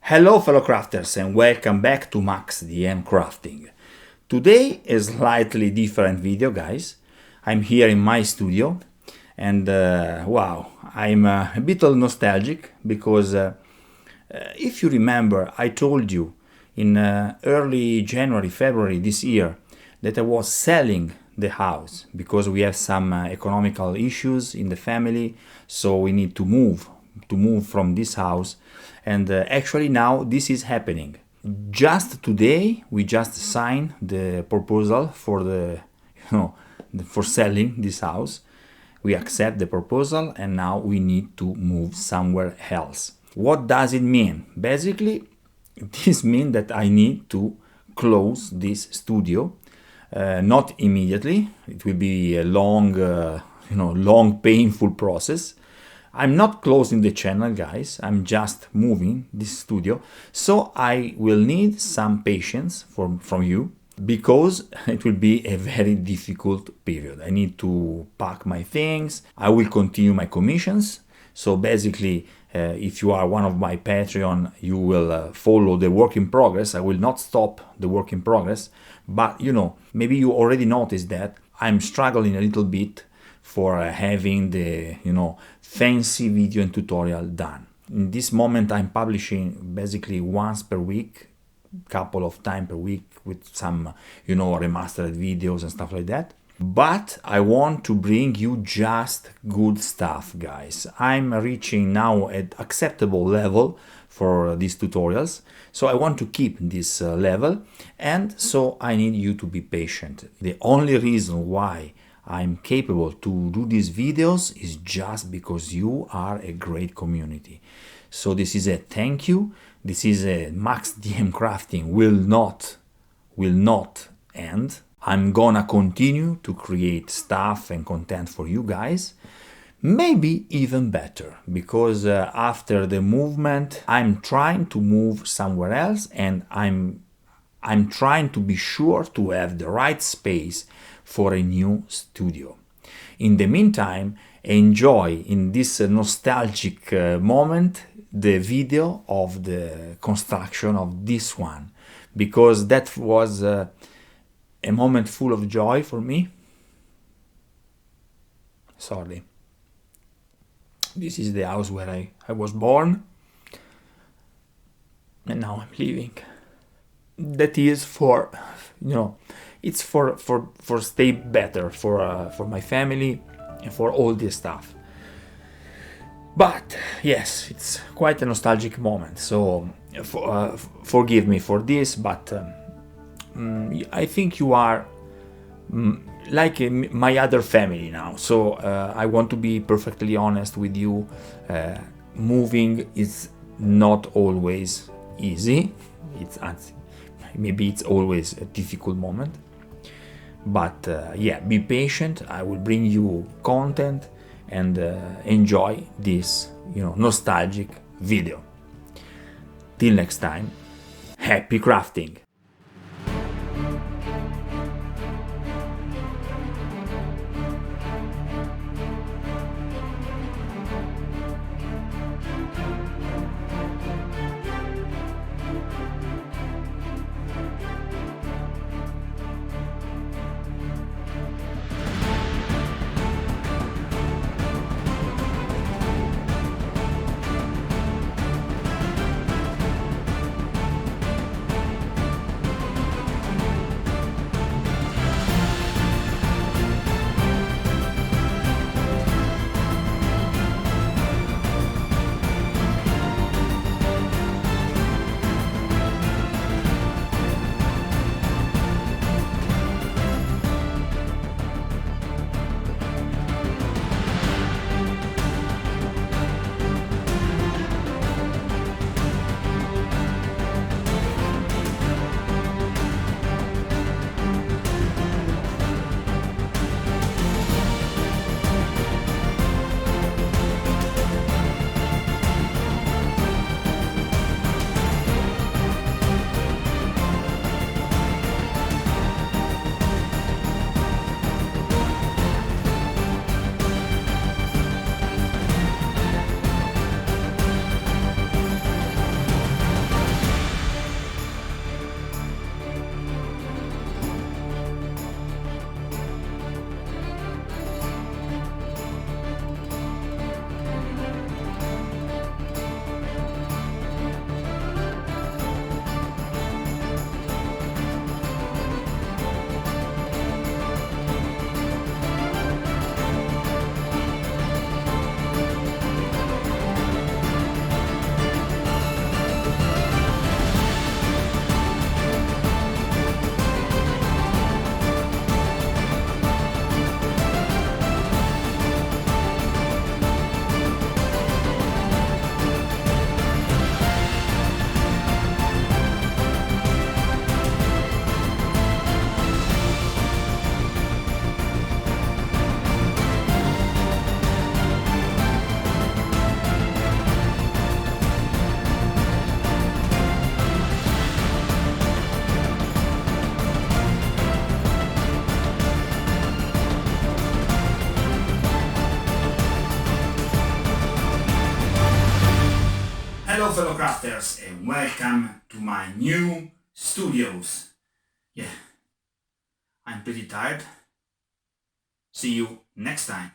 Hello fellow crafters and welcome back to maxdmcrafting. Today is a slightly different video, guys. I'm here in my studio and wow, I'm a bit nostalgic because if you remember, I told you in early January, February this year that I was selling the house because we have some economical issues in the family, so we need to move from this house. And actually now this is happening. Just today we just signed the proposal for for selling this house. We accept the proposal and now we need to move somewhere else. What does it mean? Basically, this means that I need to close this studio. Not immediately. It will be a long painful process. I'm not closing the channel, guys. I'm just moving this studio. So I will need some patience from you because it will be a very difficult period. I need to pack my things. I will continue my commissions. So basically, if you are one of my Patreon, you will follow the work in progress. I will not stop the work in progress. But, maybe you already noticed that I'm struggling a little bit for having the, fancy video and tutorial done. In this moment, I'm publishing basically once per week, couple of times per week with some, remastered videos and stuff like that. But I want to bring you just good stuff, guys. I'm reaching now at acceptable level for these tutorials. So I want to keep this level. And so I need you to be patient. The only reason why I'm capable to do these videos is just because you are a great community. So this is a thank you. This is a maxdmcrafting will not end. I'm gonna continue to create stuff and content for you guys. Maybe even better, because after the movement, I'm trying to move somewhere else and I'm trying to be sure to have the right space for a new studio. In the meantime, enjoy in this nostalgic moment the video of the construction of this one, because that was a moment full of joy for me. Sorry. This is the house where I was born and now I'm leaving. That is for, it's for stay better for my family and for all this stuff. But yes, it's quite a nostalgic moment. So forgive me for this, but I think you are like my other family now. So I want to be perfectly honest with you. Moving is not always easy. Maybe it's always a difficult moment. But yeah, be patient. I will bring you content and enjoy this, nostalgic video. Till next time, happy crafting! fellow crafters, and welcome to my new studios. Yeah, I'm pretty tired. See you next time.